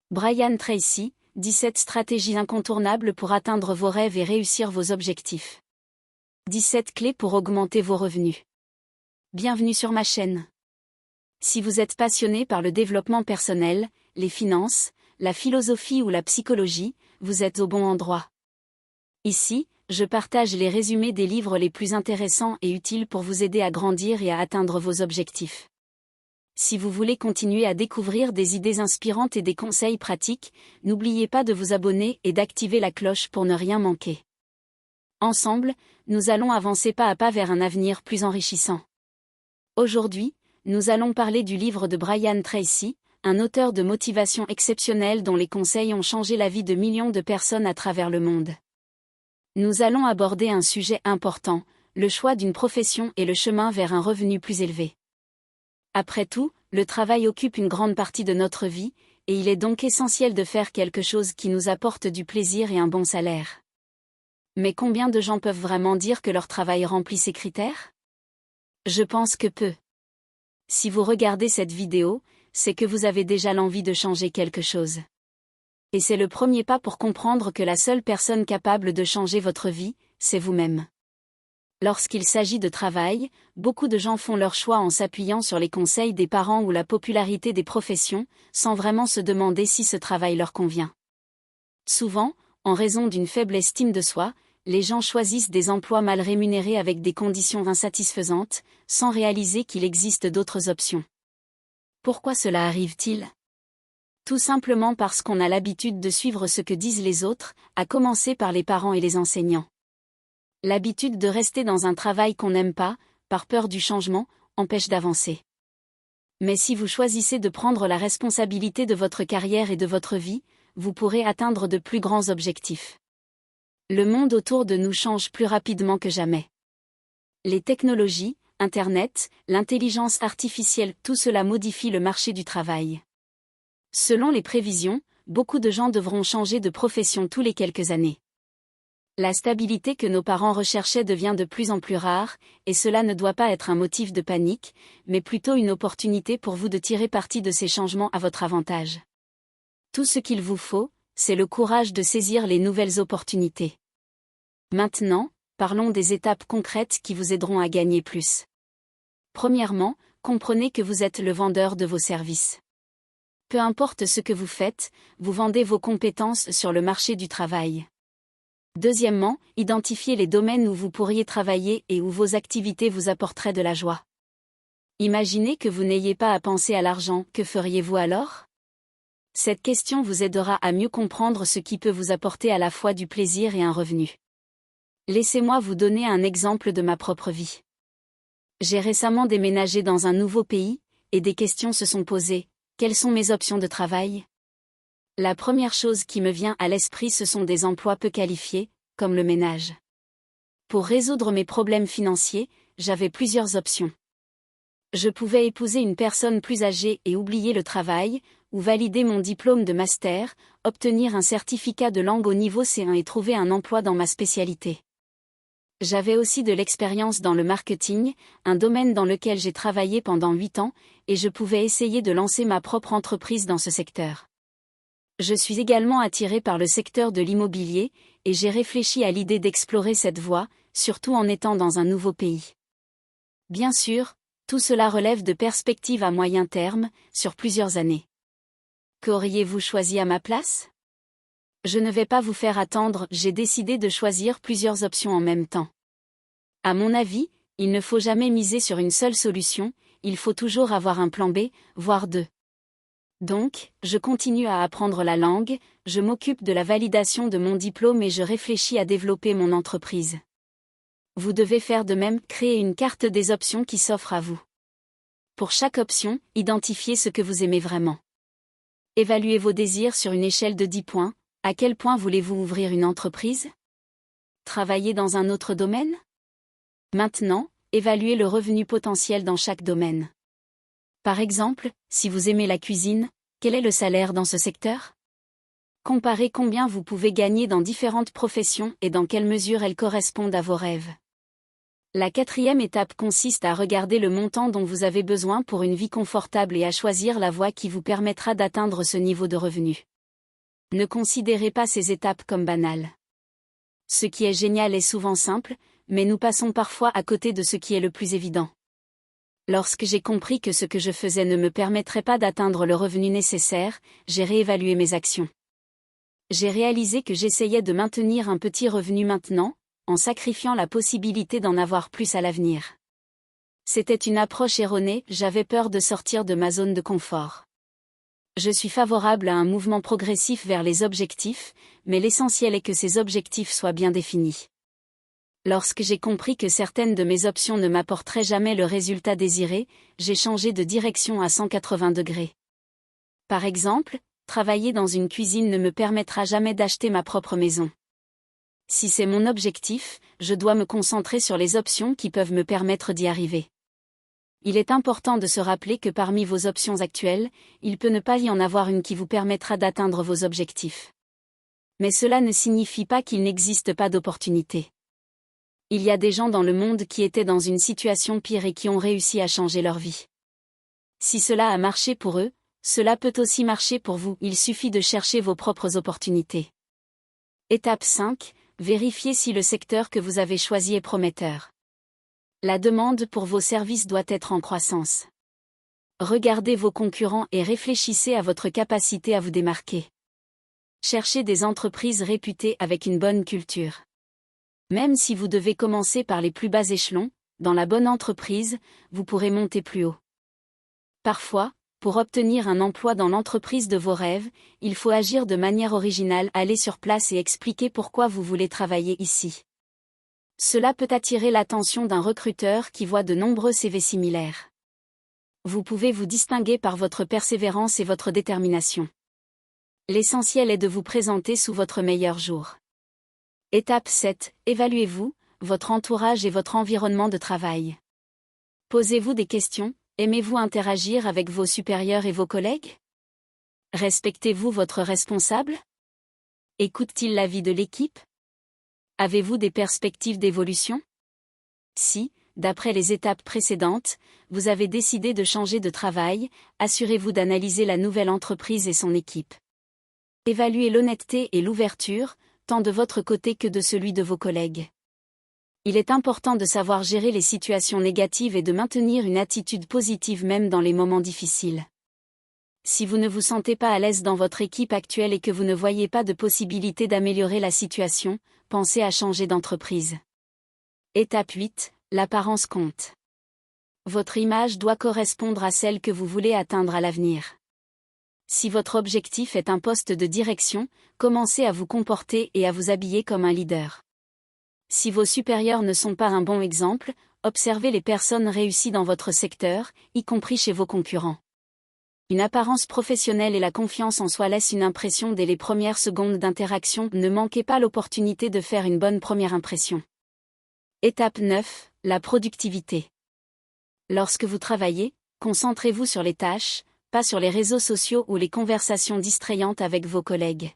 Brian Tracy, 17 stratégies incontournables pour atteindre vos rêves et réussir vos objectifs. 17 clés pour augmenter vos revenus. Bienvenue sur ma chaîne. Si vous êtes passionné par le développement personnel, les finances, la philosophie ou la psychologie, vous êtes au bon endroit. Ici, je partage les résumés des livres les plus intéressants et utiles pour vous aider à grandir et à atteindre vos objectifs. Si vous voulez continuer à découvrir des idées inspirantes et des conseils pratiques, n'oubliez pas de vous abonner et d'activer la cloche pour ne rien manquer. Ensemble, nous allons avancer pas à pas vers un avenir plus enrichissant. Aujourd'hui, nous allons parler du livre de Brian Tracy, un auteur de motivation exceptionnel dont les conseils ont changé la vie de millions de personnes à travers le monde. Nous allons aborder un sujet important, le choix d'une profession et le chemin vers un revenu plus élevé. Après tout, le travail occupe une grande partie de notre vie, et il est donc essentiel de faire quelque chose qui nous apporte du plaisir et un bon salaire. Mais combien de gens peuvent vraiment dire que leur travail remplit ces critères? Je pense que peu. Si vous regardez cette vidéo, c'est que vous avez déjà l'envie de changer quelque chose. Et c'est le premier pas pour comprendre que la seule personne capable de changer votre vie, c'est vous-même. Lorsqu'il s'agit de travail, beaucoup de gens font leur choix en s'appuyant sur les conseils des parents ou la popularité des professions, sans vraiment se demander si ce travail leur convient. Souvent, en raison d'une faible estime de soi, les gens choisissent des emplois mal rémunérés avec des conditions insatisfaisantes, sans réaliser qu'il existe d'autres options. Pourquoi cela arrive-t-il? Tout simplement parce qu'on a l'habitude de suivre ce que disent les autres, à commencer par les parents et les enseignants. L'habitude de rester dans un travail qu'on n'aime pas, par peur du changement, empêche d'avancer. Mais si vous choisissez de prendre la responsabilité de votre carrière et de votre vie, vous pourrez atteindre de plus grands objectifs. Le monde autour de nous change plus rapidement que jamais. Les technologies, Internet, l'intelligence artificielle, tout cela modifie le marché du travail. Selon les prévisions, beaucoup de gens devront changer de profession tous les quelques années. La stabilité que nos parents recherchaient devient de plus en plus rare, et cela ne doit pas être un motif de panique, mais plutôt une opportunité pour vous de tirer parti de ces changements à votre avantage. Tout ce qu'il vous faut, c'est le courage de saisir les nouvelles opportunités. Maintenant, parlons des étapes concrètes qui vous aideront à gagner plus. Premièrement, comprenez que vous êtes le vendeur de vos services. Peu importe ce que vous faites, vous vendez vos compétences sur le marché du travail. Deuxièmement, identifiez les domaines où vous pourriez travailler et où vos activités vous apporteraient de la joie. Imaginez que vous n'ayez pas à penser à l'argent, que feriez-vous alors? Cette question vous aidera à mieux comprendre ce qui peut vous apporter à la fois du plaisir et un revenu. Laissez-moi vous donner un exemple de ma propre vie. J'ai récemment déménagé dans un nouveau pays, et des questions se sont posées. Quelles sont mes options de travail? La première chose qui me vient à l'esprit, ce sont des emplois peu qualifiés, comme le ménage. Pour résoudre mes problèmes financiers, j'avais plusieurs options. Je pouvais épouser une personne plus âgée et oublier le travail, ou valider mon diplôme de master, obtenir un certificat de langue au niveau C1 et trouver un emploi dans ma spécialité. J'avais aussi de l'expérience dans le marketing, un domaine dans lequel j'ai travaillé pendant 8 ans, et je pouvais essayer de lancer ma propre entreprise dans ce secteur. Je suis également attiré par le secteur de l'immobilier, et j'ai réfléchi à l'idée d'explorer cette voie, surtout en étant dans un nouveau pays. Bien sûr, tout cela relève de perspectives à moyen terme, sur plusieurs années. Qu'auriez-vous choisi à ma place? Je ne vais pas vous faire attendre, j'ai décidé de choisir plusieurs options en même temps. À mon avis, il ne faut jamais miser sur une seule solution, il faut toujours avoir un plan B, voire deux. Donc, je continue à apprendre la langue, je m'occupe de la validation de mon diplôme et je réfléchis à développer mon entreprise. Vous devez faire de même, créer une carte des options qui s'offrent à vous. Pour chaque option, identifiez ce que vous aimez vraiment. Évaluez vos désirs sur une échelle de 10 points. À quel point voulez-vous ouvrir une entreprise? Travailler dans un autre domaine? Maintenant, évaluez le revenu potentiel dans chaque domaine. Par exemple, si vous aimez la cuisine, quel est le salaire dans ce secteur? Comparez combien vous pouvez gagner dans différentes professions et dans quelle mesure elles correspondent à vos rêves. La quatrième étape consiste à regarder le montant dont vous avez besoin pour une vie confortable et à choisir la voie qui vous permettra d'atteindre ce niveau de revenu. Ne considérez pas ces étapes comme banales. Ce qui est génial est souvent simple, mais nous passons parfois à côté de ce qui est le plus évident. Lorsque j'ai compris que ce que je faisais ne me permettrait pas d'atteindre le revenu nécessaire, j'ai réévalué mes actions. J'ai réalisé que j'essayais de maintenir un petit revenu maintenant, en sacrifiant la possibilité d'en avoir plus à l'avenir. C'était une approche erronée, j'avais peur de sortir de ma zone de confort. Je suis favorable à un mouvement progressif vers les objectifs, mais l'essentiel est que ces objectifs soient bien définis. Lorsque j'ai compris que certaines de mes options ne m'apporteraient jamais le résultat désiré, j'ai changé de direction à 180 degrés. Par exemple, travailler dans une cuisine ne me permettra jamais d'acheter ma propre maison. Si c'est mon objectif, je dois me concentrer sur les options qui peuvent me permettre d'y arriver. Il est important de se rappeler que parmi vos options actuelles, il peut ne pas y en avoir une qui vous permettra d'atteindre vos objectifs. Mais cela ne signifie pas qu'il n'existe pas d'opportunité. Il y a des gens dans le monde qui étaient dans une situation pire et qui ont réussi à changer leur vie. Si cela a marché pour eux, cela peut aussi marcher pour vous, il suffit de chercher vos propres opportunités. Étape 5. Vérifiez si le secteur que vous avez choisi est prometteur. La demande pour vos services doit être en croissance. Regardez vos concurrents et réfléchissez à votre capacité à vous démarquer. Cherchez des entreprises réputées avec une bonne culture. Même si vous devez commencer par les plus bas échelons, dans la bonne entreprise, vous pourrez monter plus haut. Parfois, pour obtenir un emploi dans l'entreprise de vos rêves, il faut agir de manière originale, aller sur place et expliquer pourquoi vous voulez travailler ici. Cela peut attirer l'attention d'un recruteur qui voit de nombreux CV similaires. Vous pouvez vous distinguer par votre persévérance et votre détermination. L'essentiel est de vous présenter sous votre meilleur jour. Étape 7. Évaluez-vous, votre entourage et votre environnement de travail. Posez-vous des questions, aimez-vous interagir avec vos supérieurs et vos collègues? Respectez-vous votre responsable? Écoute-t-il l'avis de l'équipe? Avez-vous des perspectives d'évolution? Si, d'après les étapes précédentes, vous avez décidé de changer de travail, assurez-vous d'analyser la nouvelle entreprise et son équipe. Évaluez l'honnêteté et l'ouverture, tant de votre côté que de celui de vos collègues. Il est important de savoir gérer les situations négatives et de maintenir une attitude positive même dans les moments difficiles. Si vous ne vous sentez pas à l'aise dans votre équipe actuelle et que vous ne voyez pas de possibilité d'améliorer la situation, pensez à changer d'entreprise. Étape 8. L'apparence compte. Votre image doit correspondre à celle que vous voulez atteindre à l'avenir. Si votre objectif est un poste de direction, commencez à vous comporter et à vous habiller comme un leader. Si vos supérieurs ne sont pas un bon exemple, observez les personnes réussies dans votre secteur, y compris chez vos concurrents. Une apparence professionnelle et la confiance en soi laissent une impression dès les premières secondes d'interaction, ne manquez pas l'opportunité de faire une bonne première impression. Étape 9. La productivité. Lorsque vous travaillez, concentrez-vous sur les tâches, pas sur les réseaux sociaux ou les conversations distrayantes avec vos collègues.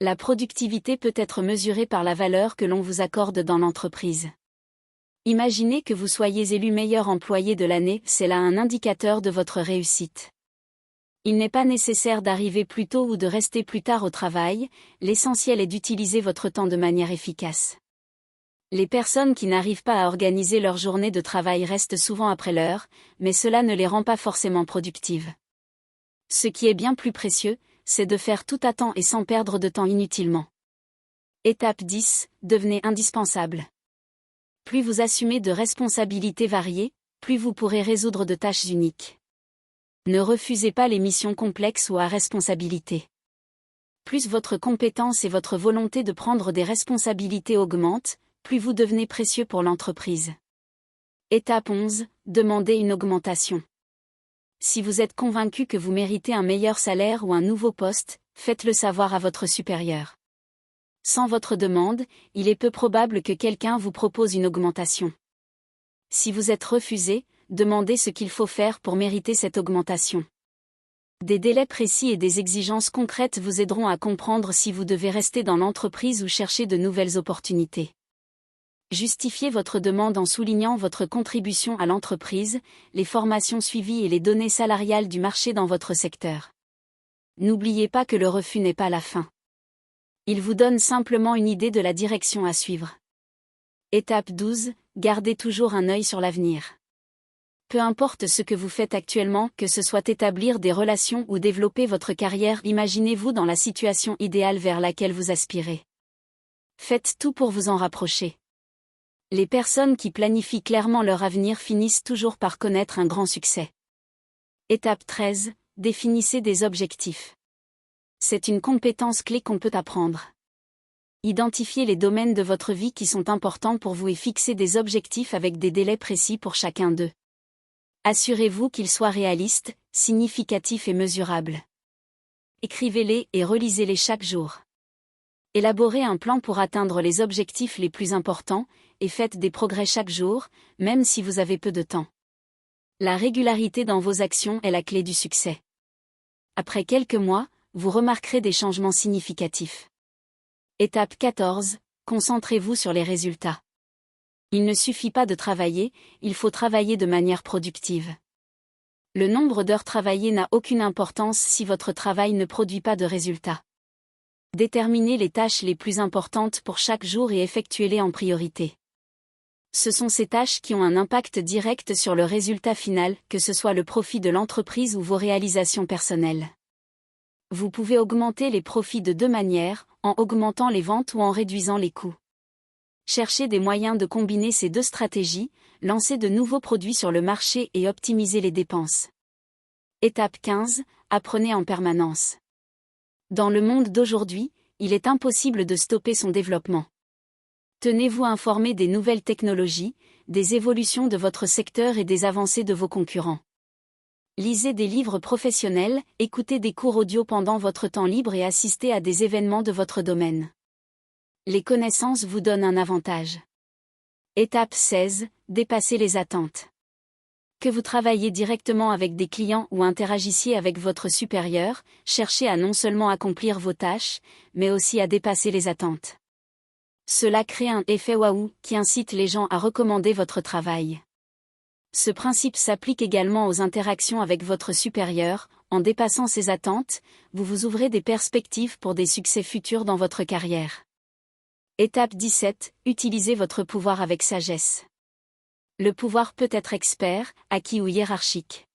La productivité peut être mesurée par la valeur que l'on vous accorde dans l'entreprise. Imaginez que vous soyez élu meilleur employé de l'année, c'est là un indicateur de votre réussite. Il n'est pas nécessaire d'arriver plus tôt ou de rester plus tard au travail, l'essentiel est d'utiliser votre temps de manière efficace. Les personnes qui n'arrivent pas à organiser leur journée de travail restent souvent après l'heure, mais cela ne les rend pas forcément productives. Ce qui est bien plus précieux, c'est de faire tout à temps et sans perdre de temps inutilement. Étape 10. Devenez indispensable. Plus vous assumez de responsabilités variées, plus vous pourrez résoudre de tâches uniques. Ne refusez pas les missions complexes ou à responsabilité. Plus votre compétence et votre volonté de prendre des responsabilités augmentent, plus vous devenez précieux pour l'entreprise. Étape 11. Demandez une augmentation. Si vous êtes convaincu que vous méritez un meilleur salaire ou un nouveau poste, faites-le savoir à votre supérieur. Sans votre demande, il est peu probable que quelqu'un vous propose une augmentation. Si vous êtes refusé, demandez ce qu'il faut faire pour mériter cette augmentation. Des délais précis et des exigences concrètes vous aideront à comprendre si vous devez rester dans l'entreprise ou chercher de nouvelles opportunités. Justifiez votre demande en soulignant votre contribution à l'entreprise, les formations suivies et les données salariales du marché dans votre secteur. N'oubliez pas que le refus n'est pas la fin. Il vous donne simplement une idée de la direction à suivre. Étape 12. Gardez toujours un œil sur l'avenir. Peu importe ce que vous faites actuellement, que ce soit établir des relations ou développer votre carrière, imaginez-vous dans la situation idéale vers laquelle vous aspirez. Faites tout pour vous en rapprocher. Les personnes qui planifient clairement leur avenir finissent toujours par connaître un grand succès. Étape 13. Définissez des objectifs. C'est une compétence clé qu'on peut apprendre. Identifiez les domaines de votre vie qui sont importants pour vous et fixez des objectifs avec des délais précis pour chacun d'eux. Assurez-vous qu'ils soient réalistes, significatifs et mesurables. Écrivez-les et relisez-les chaque jour. Élaborez un plan pour atteindre les objectifs les plus importants, et faites des progrès chaque jour, même si vous avez peu de temps. La régularité dans vos actions est la clé du succès. Après quelques mois, vous remarquerez des changements significatifs. Étape 14. Concentrez-vous sur les résultats. Il ne suffit pas de travailler, il faut travailler de manière productive. Le nombre d'heures travaillées n'a aucune importance si votre travail ne produit pas de résultats. Déterminez les tâches les plus importantes pour chaque jour et effectuez-les en priorité. Ce sont ces tâches qui ont un impact direct sur le résultat final, que ce soit le profit de l'entreprise ou vos réalisations personnelles. Vous pouvez augmenter les profits de deux manières, en augmentant les ventes ou en réduisant les coûts. Cherchez des moyens de combiner ces deux stratégies, lancez de nouveaux produits sur le marché et optimisez les dépenses. Étape 15. Apprenez en permanence. Dans le monde d'aujourd'hui, il est impossible de stopper son développement. Tenez-vous informé des nouvelles technologies, des évolutions de votre secteur et des avancées de vos concurrents. Lisez des livres professionnels, écoutez des cours audio pendant votre temps libre et assistez à des événements de votre domaine. Les connaissances vous donnent un avantage. Étape 16. Dépassez les attentes. Que vous travaillez directement avec des clients ou interagissiez avec votre supérieur, cherchez à non seulement accomplir vos tâches, mais aussi à dépasser les attentes. Cela crée un effet waouh qui incite les gens à recommander votre travail. Ce principe s'applique également aux interactions avec votre supérieur. En dépassant ses attentes, vous vous ouvrez des perspectives pour des succès futurs dans votre carrière. Étape 17. Utilisez votre pouvoir avec sagesse. Le pouvoir peut être expert, acquis ou hiérarchique.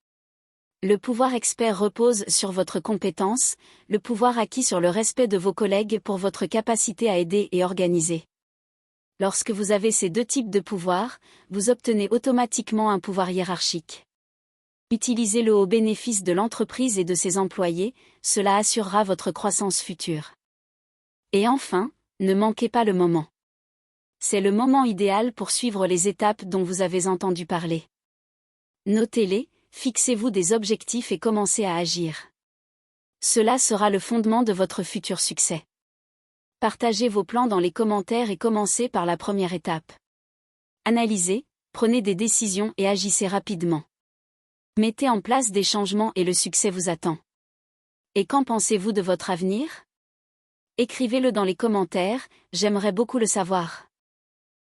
Le pouvoir expert repose sur votre compétence, le pouvoir acquis sur le respect de vos collègues pour votre capacité à aider et organiser. Lorsque vous avez ces deux types de pouvoir, vous obtenez automatiquement un pouvoir hiérarchique. Utilisez-le au bénéfice de l'entreprise et de ses employés, cela assurera votre croissance future. Et enfin, ne manquez pas le moment. C'est le moment idéal pour suivre les étapes dont vous avez entendu parler. Notez-les, fixez-vous des objectifs et commencez à agir. Cela sera le fondement de votre futur succès. Partagez vos plans dans les commentaires et commencez par la première étape. Analysez, prenez des décisions et agissez rapidement. Mettez en place des changements et le succès vous attend. Et qu'en pensez-vous de votre avenir ? Écrivez-le dans les commentaires, j'aimerais beaucoup le savoir.